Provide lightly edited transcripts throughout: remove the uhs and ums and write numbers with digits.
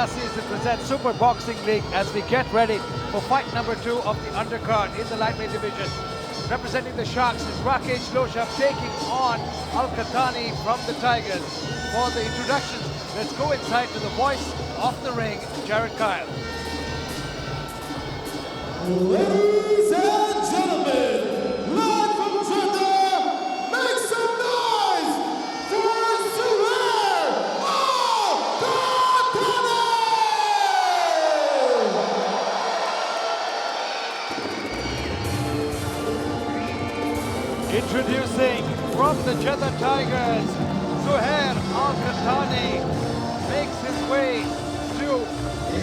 Season presents Super Boxing League as we get ready for fight number 2 of the undercard in the lightweight division. Representing the Sharks is Rakesh Lohchab taking on Al Qahtani from the Tigers. For the introductions, let's go inside to the voice of the ring, Jared Kyle. Ladies and gentlemen, live from Jeddah, make some noise for Zuhyr Al Qahtani! Introducing from the Jeddah Tigers, Zuhyr Al Qahtani makes his way to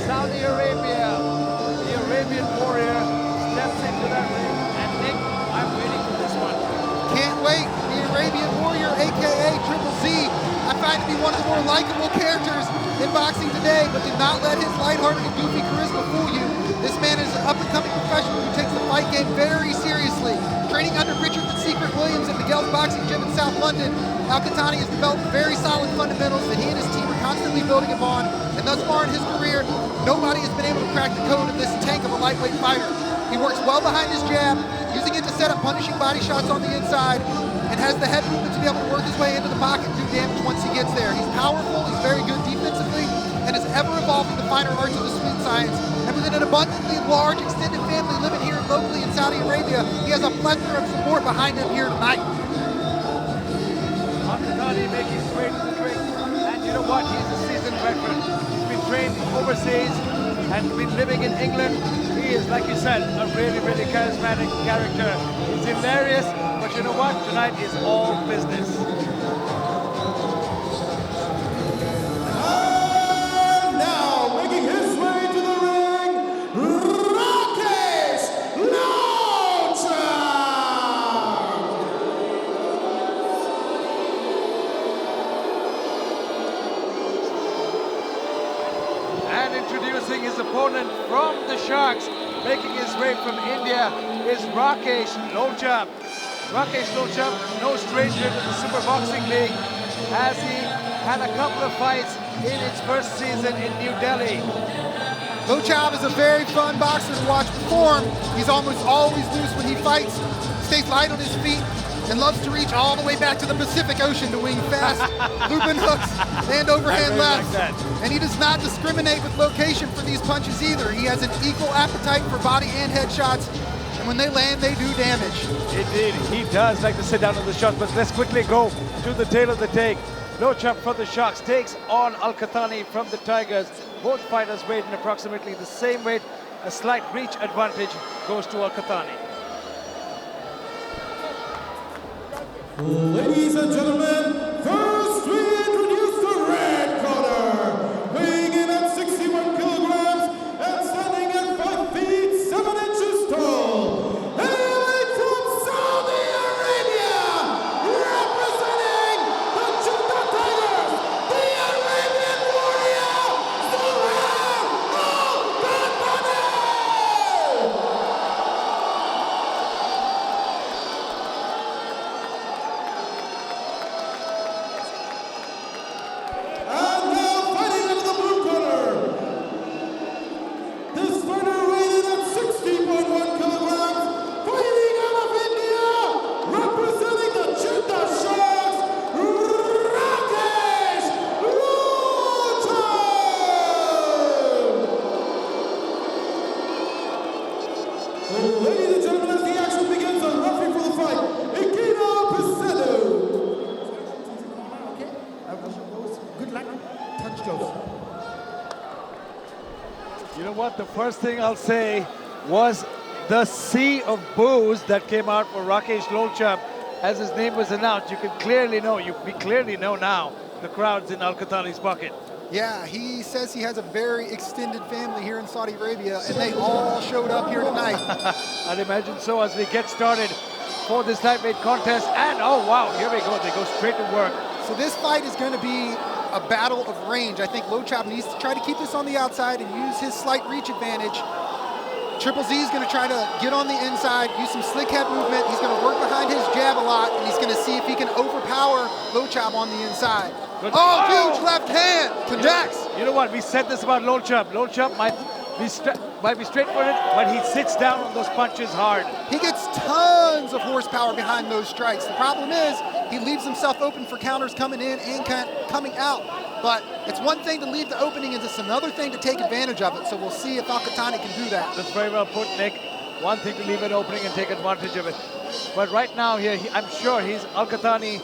Saudi Arabia. The Arabian warrior steps into that ring, and Nick, I'm waiting for this one. Can't wait. The Arabian warrior, aka Triple Z, I find to be one of the more likable characters in boxing today, but do not let his lighthearted and goofy charisma fool you. This man is an up-and-coming professional who takes the fight game very seriously. Training under Richard the Secret Williams at Miguel's Boxing Gym in South London, Al Qahtani has developed very solid fundamentals that he and his team are constantly building upon, and thus far in his career, nobody has been able to crack the code of this tank of a lightweight fighter. He works well behind his jab, using it to set up punishing body shots on the inside, and has the head movement to be able to work his way into the pocket and do damage once he gets there. He's powerful, he's very good defensively, and is ever evolving the finer arts of the sweet science. And within an abundantly large extended family living here locally in Saudi Arabia, he has a plethora of support behind him here tonight. Al Qahtani making his way to the ring, and you know what? He's a seasoned veteran. He's been trained overseas and been living in England. He is, like you said, a really, really charismatic character. He's hilarious, but you know what? Tonight is all business. And now, making his way to the ring, Rakesh Lohchab! And introducing his opponent from the Sharks, making his way from India, is Rakesh Lohchab. Rakesh Lohchab, no stranger to the Super Boxing League, as he had a couple of fights in its first season in New Delhi. Lohchab is a very fun boxer to watch perform. He's almost always loose when he fights, stays light on his feet, and loves to reach all the way back to the Pacific Ocean to wing fast, looping hooks, and overhand lefts. And he does not discriminate with location for these punches either. He has an equal appetite for body and head shots, and when they land, they do damage. Indeed, he does like to sit down on the shot, but let's quickly go to the tail of the take. Lohchab from the Sharks takes on Al Qahtani from the Tigers. Both fighters weighed in approximately the same weight. A slight reach advantage goes to Al Qahtani. Ladies and gentlemen, first we introduce the red corner, weighing in at 61 kilograms and standing at 5 feet 7 inches tall, hailing from Saudi Arabia, representing the Jeddah Tigers, the Arabian warrior, Zuhyr Al Qahtani! And now fighting out of the blue corner. This fighter weighing at 60.1 kilograms, fighting out of India, representing the Jeddah Sharks, Rakesh Lohchab! Ladies and gentlemen, as the action begins, the referee for the fight, Ikeda Pesedo. Good luck. Touch goes. You know what? The first thing I'll say was the sea of boos that came out for Rakesh Lohchab as his name was announced. We clearly know now the crowd's in Al Qahtani's pocket. Yeah, he says he has a very extended family here in Saudi Arabia, and they all showed up here tonight. I'd imagine so as we get started for this lightweight contest. And oh wow, here we go. They go straight to work. So this fight is going to be a battle of range. I think Lohchab needs to try to keep this on the outside and use his slight reach advantage. Triple Z is going to try to get on the inside, use some slick head movement. He's going to work behind his jab a lot, and he's going to see if he can overpower Lohchab on the inside. Good. Oh, huge left hand, connects. You know what? We said this about Lohchab. Lohchab might be straightforward, but he sits down on those punches hard. He gets tons of horsepower behind those strikes. The problem is he leaves himself open for counters coming in and coming out. But it's one thing to leave the opening, and it's another thing to take advantage of it. So we'll see if Al Qahtani can do that. That's very well put, Nick. One thing to leave it opening and take advantage of it. But right now here, I'm sure Al Qahtani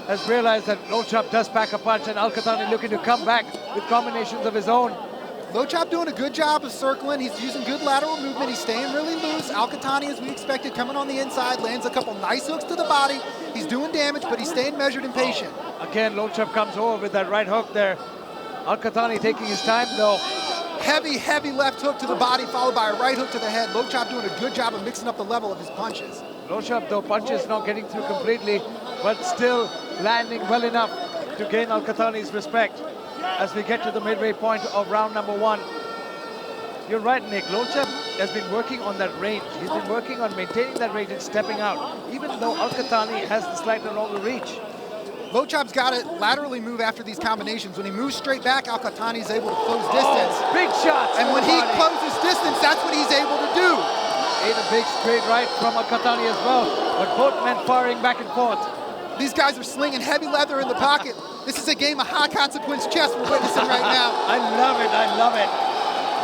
has realized that Lohchab does pack a punch, and Al Qahtani looking to come back with combinations of his own. Lohchab doing a good job of circling. He's using good lateral movement. He's staying really loose. Al Qahtani, as we expected, coming on the inside, lands a couple nice hooks to the body. He's doing damage, but he's staying measured and patient. Again, Lohchab comes over with that right hook there. Al Qahtani taking his time, though. Heavy, heavy left hook to the body, followed by a right hook to the head. Lohchab doing a good job of mixing up the level of his punches. Lohchab, though, punches not getting through completely, but still landing well enough to gain Al Qahtani's respect as we get to the midway point of round number 1. You're right, Nick. Lohchab has been working on that range. He's been working on maintaining that range and stepping out, even though Al Qahtani has the slightly longer reach. Lohchab's got to laterally move after these combinations. When he moves straight back, Al Qahtani's able to close distance. Oh, big shots! And when he closes distance, that's what he's able to do. Ate a big straight right from Al Qahtani as well, but both men firing back and forth. These guys are slinging heavy leather in the pocket. This is a game of high-consequence chess we're witnessing right now. I love it, I love it.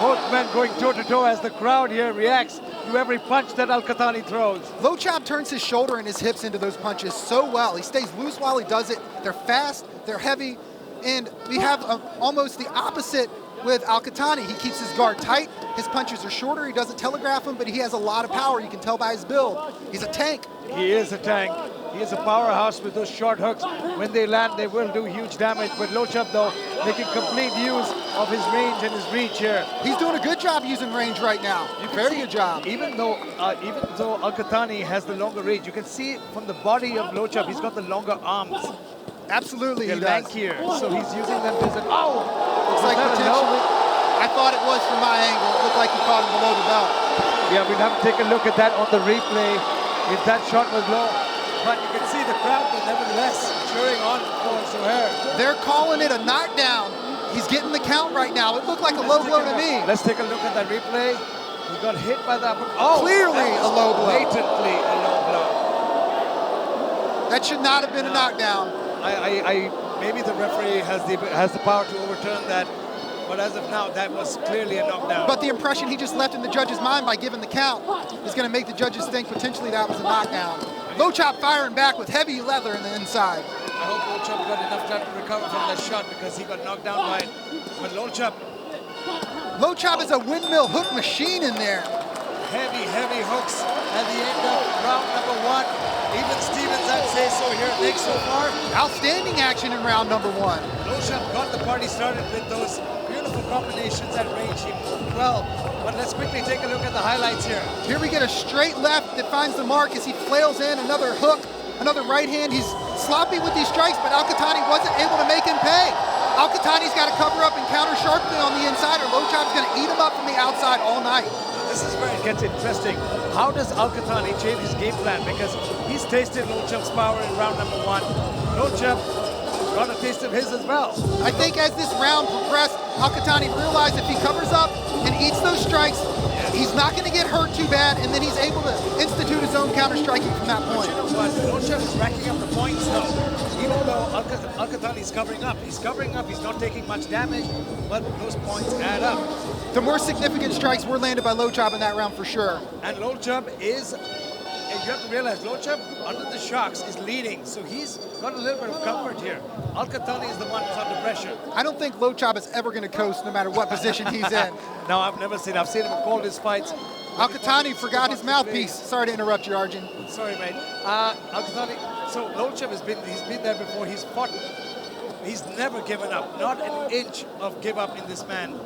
Both men going toe-to-toe as the crowd here reacts to every punch that Al Qahtani throws. Lohchab turns his shoulder and his hips into those punches so well. He stays loose while he does it. They're fast, they're heavy, and we have almost the opposite with Al Qahtani. He keeps his guard tight, his punches are shorter, he doesn't telegraph them, but he has a lot of power. You can tell by his build. He's a tank. He is a tank. He is a powerhouse with those short hooks. When they land, they will do huge damage. But Lohchab, though, making complete use of his range and his reach here. He's doing a good job using range right now. Very good job. Even though Al Qahtani has the longer reach, you can see from the body of Lohchab, he's got the longer arms. Absolutely, They're he does. lankier, so he's using them as an, oh! Looks like potentially, I thought it was from my angle. It looked like he caught him below the belt. Yeah, we'll have to take a look at that on the replay, if that shot was low. But you can see the crowd, but nevertheless, cheering on for Zuhyr. They're calling it a knockdown. He's getting the count right now. It looked like a low blow to me. Let's take a look at that replay. He got hit by the upper. Oh, clearly a low blow. Blatantly a low blow. That should not have been a knockdown. Maybe the referee has the power to overturn that, but as of now, that was clearly a knockdown. But the impression he just left in the judge's mind by giving the count is going to make the judges think potentially that was a knockdown. Lohchab firing back with heavy leather in the inside. I hope Lohchab got enough time to recover from that shot because he got knocked down by it. But Lohchab is a windmill hook machine in there. Heavy, heavy hooks at the end of round number 1. Even Stevens, I'd say so here, Nick, so far. Outstanding action in round number 1. Lohchab got the party started with those beautiful combinations at range. He moved well, but let's quickly take a look at the highlights here. Here we get a straight left that finds the mark as he flails in another hook, another right hand. He's sloppy with these strikes, but Al Qahtani wasn't able to make him pay. Al Qahtani's got to cover up and counter sharply on the inside, or Lohchab's going to eat him up from the outside all night. This is where it gets interesting. How does Al Qahtani change his game plan? Because he's tasted Lohchab's power in round number 1. Lohchab got a taste of his as well. I think as this round progressed, Al Qahtani realized if he covers up and eats those strikes, he's not going to get hurt too bad, and then he's able to institute his own counter-striking from that point. But you know what? Lohchab is racking up the points though. Even though Al Qahtani is covering up. He's covering up, he's not taking much damage, but those points add up. The more significant strikes were landed by Lohchab in that round for sure. And Lohchab is, and you have to realize, Lohchab under the shocks is leading, so he's got a little bit of comfort here. Al Qahtani is the one who's under pressure. I don't think Lohchab is ever going to coast no matter what position he's in. No, I've seen him call his fights. Al Qahtani forgot his mouthpiece. Sorry to interrupt you, Arjun. Sorry, mate. Al Qahtani, so Lohchab he's been there before, he's fought. He's never given up, not an inch of give up in this man.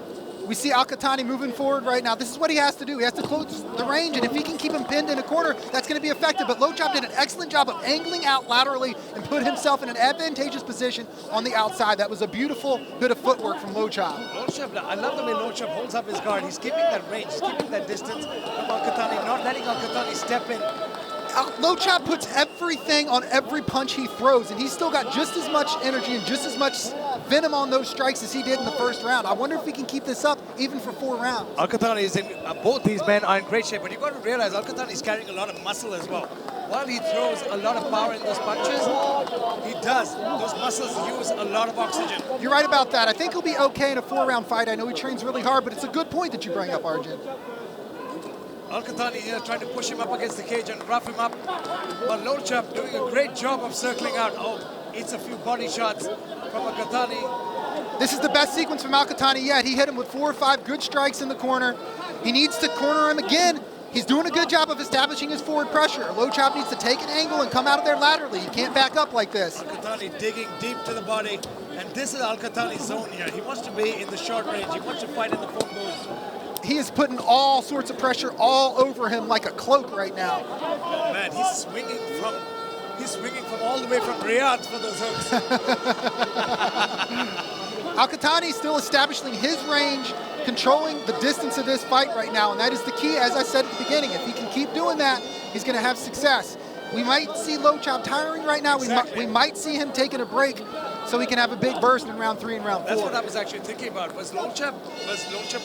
We see Al Qahtani moving forward right now. This is what he has to do. He has to close the range, and if he can keep him pinned in a corner, that's going to be effective. But Lohchab did an excellent job of angling out laterally and put himself in an advantageous position on the outside. That was a beautiful bit of footwork from Lohchab. I love the way Lohchab holds up his guard. He's keeping that range, he's keeping that distance from Al Qahtani, not letting Al Qahtani step in Lohchab puts everything on every punch he throws, and he's still got just as much energy and just as much venom on those strikes as he did in the first round. I wonder if he can keep this up even for 4 rounds. Al Qahtani is in, both these men are in great shape, but you've got to realize Al Qahtani is carrying a lot of muscle as well. While he throws a lot of power in those punches, those muscles use a lot of oxygen. You're right about that. I think he'll be okay in a 4-round fight. I know he trains really hard, but it's a good point that you bring up, Arjun. Al Qahtani here trying to push him up against the cage and rough him up. But Lohchab doing a great job of circling out. Oh, it's a few body shots from Al Qahtani. This is the best sequence from Al Qahtani yet. He hit him with 4 or 5 good strikes in the corner. He needs to corner him again. He's doing a good job of establishing his forward pressure. Lohchab needs to take an angle and come out of there laterally. He can't back up like this. Al Qahtani digging deep to the body. And this is Al Qahtani's zone here. He wants to be in the short range. He wants to fight in the phone booth. He is putting all sorts of pressure all over him like a cloak right now. Oh man, he's swinging from all the way from Riyadh for those hooks. Al Qahtani still establishing his range, controlling the distance of this fight right now, and that is the key, as I said at the beginning. If he can keep doing that, he's going to have success. We might see Lohchab tiring right now. Exactly. We might see him taking a break so he can have a big burst in round 3 and round 4. That's what I was actually thinking about. Was Lohchab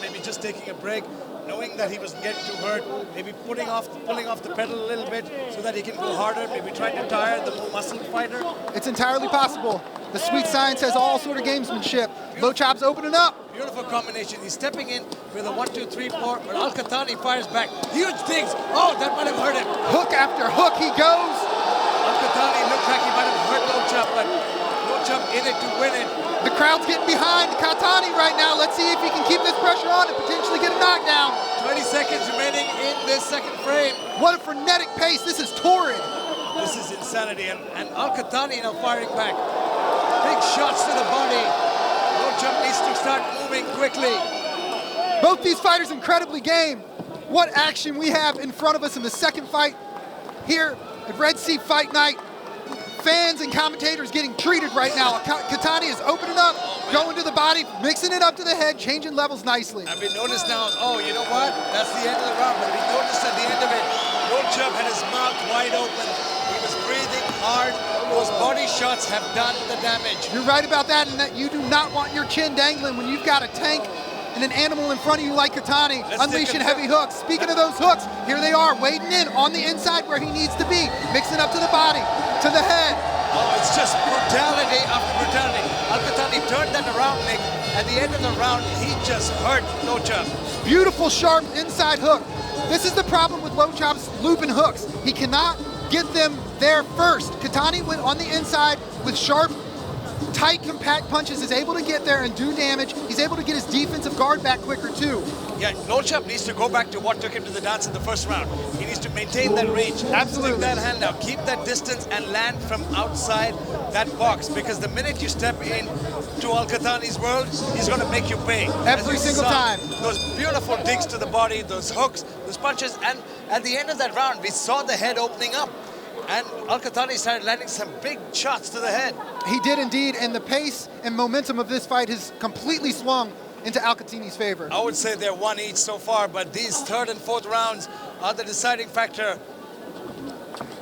maybe just taking a break, knowing that he was getting too hurt, maybe pulling off the pedal a little bit so that he can go harder, maybe trying to tire the more muscle fighter? It's entirely possible. The sweet science has all sort of gamesmanship. Lohchab's opening up. Beautiful combination. He's stepping in with a 1, 2, 3, 4, but Al Qahtani fires back. Huge digs. Oh, that might have hurt him. Hook after hook he goes. Al Qahtani looked like he might have hurt Lohchab, but Lohchab in it to win it. The crowd's getting behind Qahtani right now. Let's see if he can keep this pressure on and potentially get a knockdown. 20 seconds remaining in this second frame. What a frenetic pace. This is torrid. This is insanity. And Al Qahtani now firing back. Big shots to the body. Lohchab needs to start moving quickly. Both these fighters incredibly game. What action we have in front of us in the second fight here at Red Sea Fight Night. Fans and commentators getting treated right now. Qahtani is opening up, going to the body, mixing it up to the head, changing levels nicely. And we noticed now, oh, you know what? That's the end of the round. But we noticed at the end of it, Lohchab had his mouth wide open. He was breathing hard. Those body shots have done the damage. You're right about that, and that you do not want your chin dangling when you've got a tank and an animal in front of you like Qahtani, unleashing heavy hooks. Speaking of those hooks, here they are, wading in on the inside where he needs to be, mixing up to the body, to the head. Oh, it's just brutality after brutality. Al Qahtani turned that around, Nick. At the end of the round, he just hurt Lohchab. Beautiful, sharp inside hook. This is the problem with Lohchab's looping hooks. He cannot get them there first. Qahtani went on the inside with sharp, tight, compact punches, is able to get there and do damage. He's able to get his defensive guard back quicker too. Yeah, Lohchab needs to go back to what took him to the dance in the first round. He needs to maintain that reach. Absolutely. Stick that hand out, keep that distance and land from outside that box, because the minute you step in to Al Qahtani's world, he's going to make you pay. Every single time. Those beautiful digs to the body, those hooks, those punches, and at the end of that round, we saw the head opening up. And Al Qahtani started landing some big shots to the head. He did indeed, and the pace and momentum of this fight has completely swung into Al Qahtani's favor. I would say they're one each so far, but these third and fourth rounds are the deciding factor.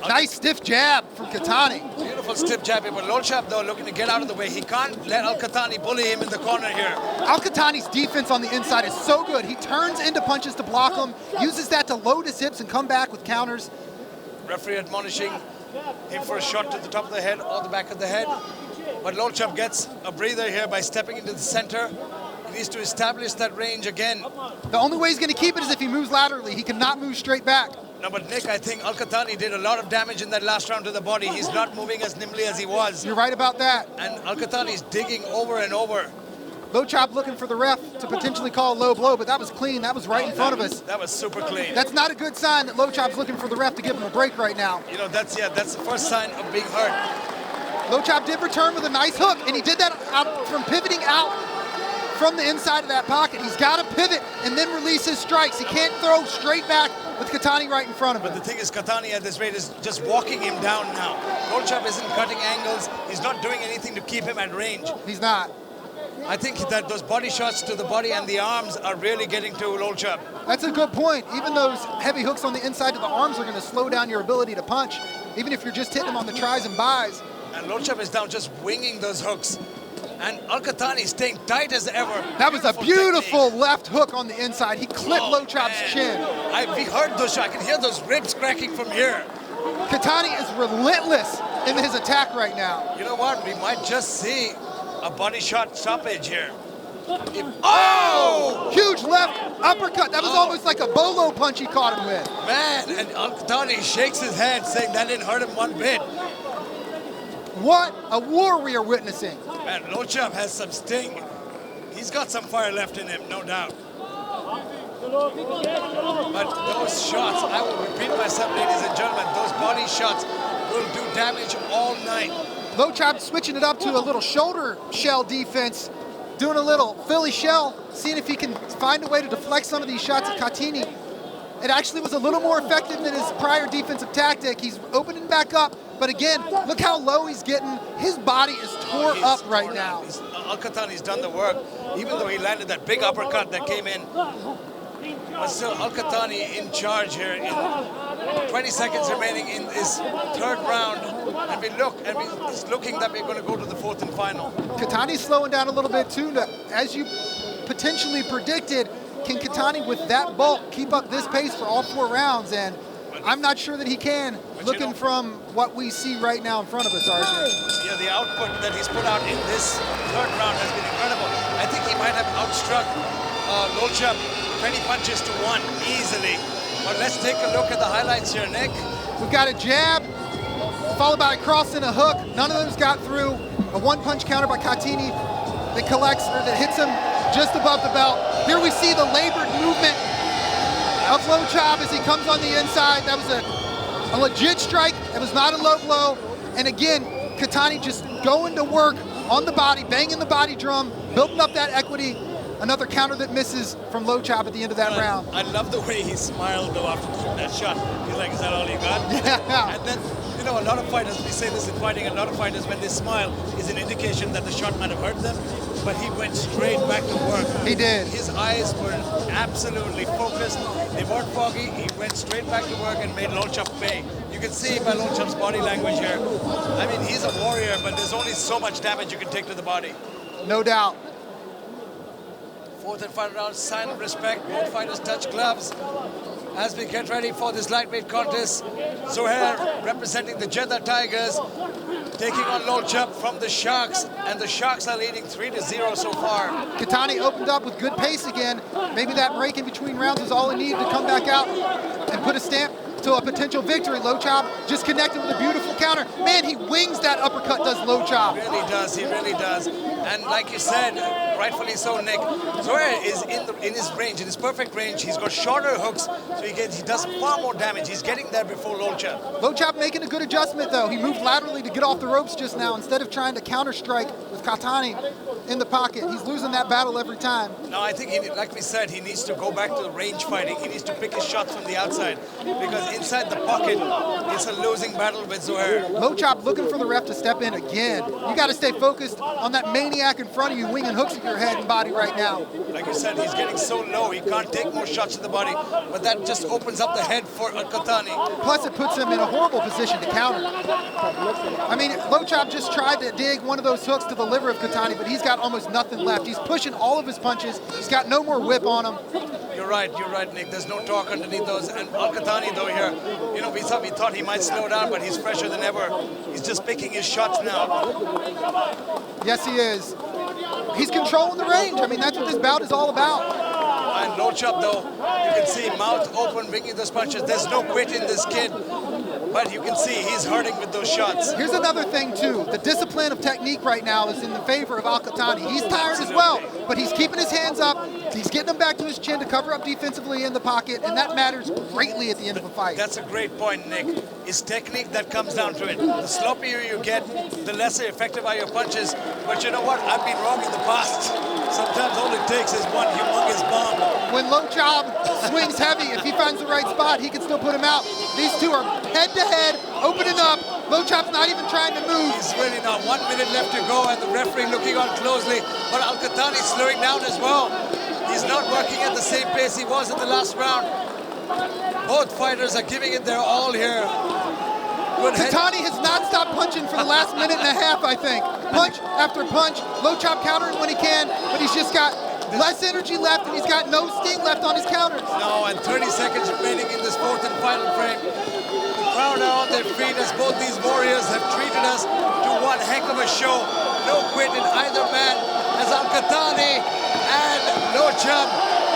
Nice stiff jab from Qahtani. Beautiful stiff jab, but Lohchab though looking to get out of the way. He can't let Al Qahtani bully him in the corner here. Al Qahtani's defense on the inside is so good. He turns into punches to block them, uses that to load his hips and come back with counters. Referee admonishing him for a shot to the top of the head or the back of the head. But Lohchab gets a breather here by stepping into the center. He needs to establish that range again. The only way he's going to keep it is if he moves laterally. He cannot move straight back. No, but Nick, I think Al Qahtani did a lot of damage in that last round to the body. He's not moving as nimbly as he was. You're right about that. And Al Qahtani's digging over and over. Lohchab looking for the ref to potentially call a low blow, but that was clean. That was right in front of us. That was super clean. That's not a good sign that Lohchab's looking for the ref to give him a break right now. You know, that's the first sign of being hurt. Lohchab did return with a nice hook, and he did that from pivoting out from the inside of that pocket. He's got to pivot and then release his strikes. He can't throw straight back with Qahtani right in front of him. But the thing is, Qahtani at this rate is just walking him down now. Lohchab isn't cutting angles. He's not doing anything to keep him at range. He's not. I think that those body shots to the body and the arms are really getting to Lohchab. That's a good point. Even those heavy hooks on the inside of the arms are going to slow down your ability to punch, even if you're just hitting them on the tries and buys. And Lohchab is down just winging those hooks. And Al Qahtani is staying tight as ever. That was a beautiful left hook on the inside. He clipped Lohchab's chin. We heard those shots. I can hear those ribs cracking from here. Qahtani is relentless in his attack right now. You know what? We might just see a body shot stoppage here. Oh! Huge left uppercut. That was almost like a bolo punch he caught him with. Man, and Al Qahtani shakes his head saying that didn't hurt him one bit. What a war we are witnessing. And Lohchab has some sting. He's got some fire left in him, no doubt. But those shots, I will repeat myself, ladies and gentlemen, those body shots will do damage all night. Lohchab switching it up to a little shoulder shell defense, doing a little Philly shell, seeing if he can find a way to deflect some of these shots at Qahtani. It actually was a little more effective than his prior defensive tactic. He's opening back up, but again, look how low he's getting. His body is tore up right now. Al Qahtani's done the work, even though he landed that big uppercut that came in. But still, Al Qahtani in charge here. In 20 seconds remaining in this third round, and it's looking that we're going to go to the fourth and final. Qahtani's slowing down a little bit too. As you potentially predicted, can Qahtani with that bulk keep up this pace for all 4 rounds? And I'm not sure that he can, looking from what we see right now in front of us, RJ. Yeah, the output that he's put out in this third round has been incredible. I think he might have outstruck Lohchab 20 punches to 1 easily. But let's take a look at the highlights here, Nick. We've got a jab, followed by a cross and a hook. None of them's got through. A 1-punch counter by Qahtani that collects, or that hits him just above the belt. Here we see the labored movement of Lohchab as he comes on the inside. That was a legit strike. It was not a low blow. And again, Qahtani just going to work on the body, banging the body drum, building up that equity. Another counter that misses from Lohchab at the end of that round. I love the way he smiled though after that shot. He's like, is that all you got? Yeah. And then, you know, a lot of fighters, we say this in fighting, a lot of fighters, when they smile, is an indication that the shot might have hurt them. But he went straight back to work. He did. His eyes were absolutely focused. They weren't foggy. He went straight back to work and made Lohchab pay. You can see by Lohchab's body language here. I mean, he's a warrior, but there's only so much damage you can take to the body. No doubt. Fourth and final round, sign of respect. Both fighters touch gloves as we get ready for this lightweight contest. Zuhyr representing the Jeddah Tigers, taking on Lohchab from the Sharks, and the Sharks are leading 3-0 so far. Qahtani opened up with good pace again. Maybe that break in between rounds was all he needed to come back out and put a stamp to a potential victory. Lohchab just connected with a beautiful counter. Man, he wings that uppercut, does Lohchab. He really does, he really does. And like you said, rightfully so, Nick, Zuhyr is in his range, in his perfect range. He's got shorter hooks, so he does far more damage. He's getting there before Lohchab. Lohchab making a good adjustment, though. He moved laterally to get off the ropes just now instead of trying to counter-strike with Qahtani in the pocket. He's losing that battle every time. No, I think, like we said, he needs to go back to the range fighting. He needs to pick his shots from the outside, because inside the pocket, it's a losing battle with Zuhyr. Lohchab looking for the ref to step in again. You got to stay focused on that maniac in front of you, winging hooks at your head and body right now. Like you said, he's getting so low, he can't take more shots to the body, but that just opens up the head for Al Qahtani. Plus, it puts him in a horrible position to counter. I mean, Lohchab just tried to dig one of those hooks to the liver of Qahtani, but he's got almost nothing left. He's pushing all of his punches. He's got no more whip on him. You're right, Nick. There's no torque underneath those. And Al Qahtani, though, here, you know, we thought he might slow down, but he's fresher than ever. He's just picking his shots now. Yes, he is. He's controlling the range. I mean, that's what this bout is all about. And Lohchab, though, you can see mouth open, bringing those punches. There's no quit in this kid, but you can see he's hurting with those shots. Here's another thing, too. The discipline of technique right now is in the favor of Al Qahtani. He's tired as well, but he's keeping his hands up. He's getting them back to his chin to cover up defensively in the pocket, and that matters greatly at the end of a fight. That's a great point, Nick. It's technique that comes down to it. The sloppier you get, the lesser effective are your punches. But you know what? I've been wrong in the past. Sometimes all it takes is one humongous bomb. When Lohchab swings heavy, if he finds the right spot, he can still put him out. These two are head-to-head, opening up. Lohchab's not even trying to move. He's really not. 1 minute left to go, and the referee looking on closely. But Al Qahtani slowing down as well. He's not working at the same pace he was in the last round. Both fighters are giving it their all here. Qahtani has not stopped punching for the last minute and a half, I think. Punch after punch. Lohchab countering when he can, but he's just got less energy left, and he's got no sting left on his counters. No, and 30 seconds remaining in this fourth and final frame. The crowd are on their feet as both these warriors have treated us to one heck of a show. No quit in either man, as Al Qahtani and Lohchab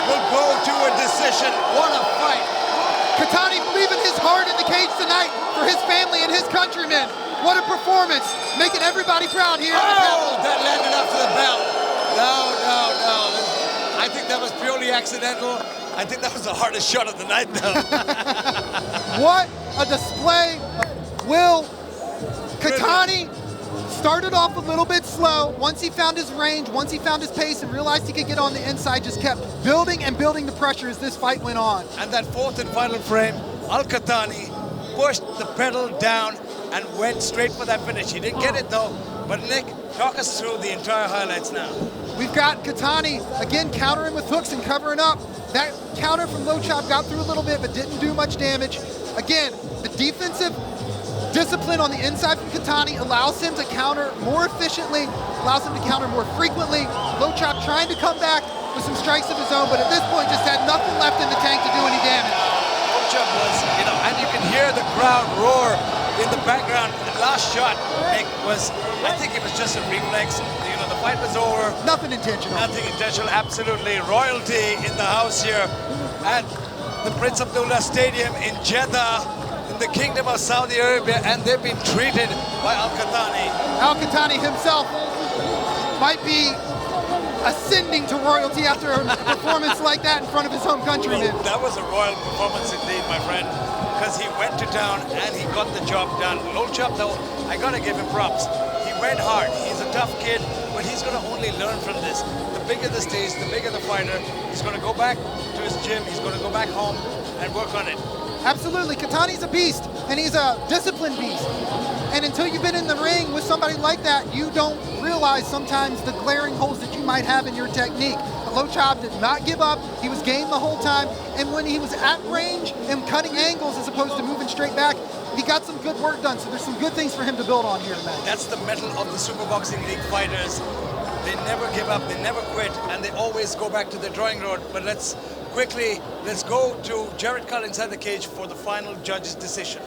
will go to a decision. What a fight. Qahtani leaving his heart in the cage tonight for his family and his countrymen. What a performance, making everybody proud here. Oh, that landed after the bell. No. I think that was purely accidental. I think that was the hardest shot of the night, though. What a display of will. Qahtani started off a little bit slow. Once he found his range, once he found his pace and realized he could get on the inside, just kept building and building the pressure as this fight went on. And that fourth and final frame, Al Qahtani pushed the pedal down and went straight for that finish. He didn't get it though. But Nick, talk us through the entire highlights now. We've got Qahtani again countering with hooks and covering up. That counter from Lohchab got through a little bit but didn't do much damage. Again, the defensive discipline on the inside from Qahtani allows him to counter more efficiently, allows him to counter more frequently. Lohchab trying to come back with some strikes of his own, but at this point just had nothing left in the tank to do any damage. Lohchab was, and you can hear the crowd roar in the background. The last shot, Nick, was, I think it was just a reflex. The fight was over. Nothing intentional. Nothing intentional, absolutely. Royalty in the house here at the Prince Abdullah Stadium in Jeddah, in the Kingdom of Saudi Arabia, and they've been treated by Al Qahtani. Al Qahtani himself might be ascending to royalty after a performance like that in front of his home countrymen. Well, that was a royal performance indeed, my friend, because he went to town and he got the job done. Lohchab, though, I gotta give him props. He went hard. He's a tough kid, but he's gonna only learn from this. The bigger the stage, the bigger the fighter. He's gonna go back to his gym. He's gonna go back home and work on it. Absolutely. Qahtani's a beast, and he's a disciplined beast. And until you've been in the ring with somebody like that, you don't realize sometimes the glaring holes that you might have in your technique. But Lohchab did not give up. He was game the whole time. And when he was at range and cutting angles as opposed to moving straight back, he got some good work done. So there's some good things for him to build on here tonight. That's the mettle of the Super Boxing League fighters. They never give up, they never quit, and they always go back to the drawing board. But let's go to Jared Carr inside the cage for the final judge's decision.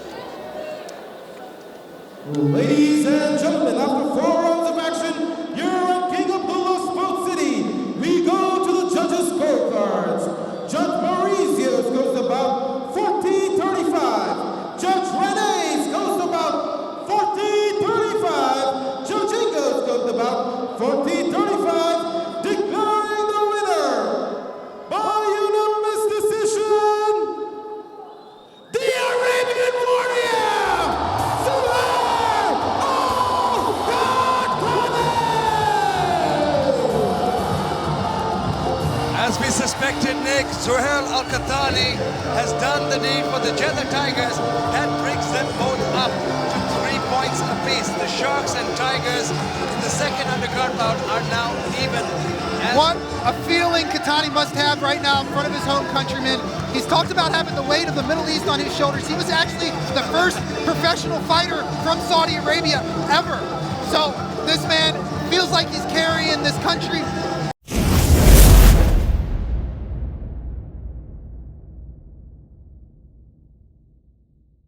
Ladies and gentlemen, after 4 rounds of action, here at King Abdullah Sports City, we go to the judges' scorecards. Judge Mauritius goes about 40-35. Judge Renes goes about 40-35. Judge Ingles goes about 40-35. Declaring the winner by unanimous decision, the Arabian Warrior, Zuhyr Al Qahtani! As we suspected, Nick, Zuhyr Al Qahtani has done the deed for the Jeddah Tigers. That brings them both up to 3 points apiece. The Sharks and Tigers in the second undercard bout are now even. What a feeling Qahtani must have right now in front of his home countrymen. He's talked about having the weight of the Middle East on his shoulders. He was actually the first professional fighter from Saudi Arabia ever. So this man feels like he's carrying this country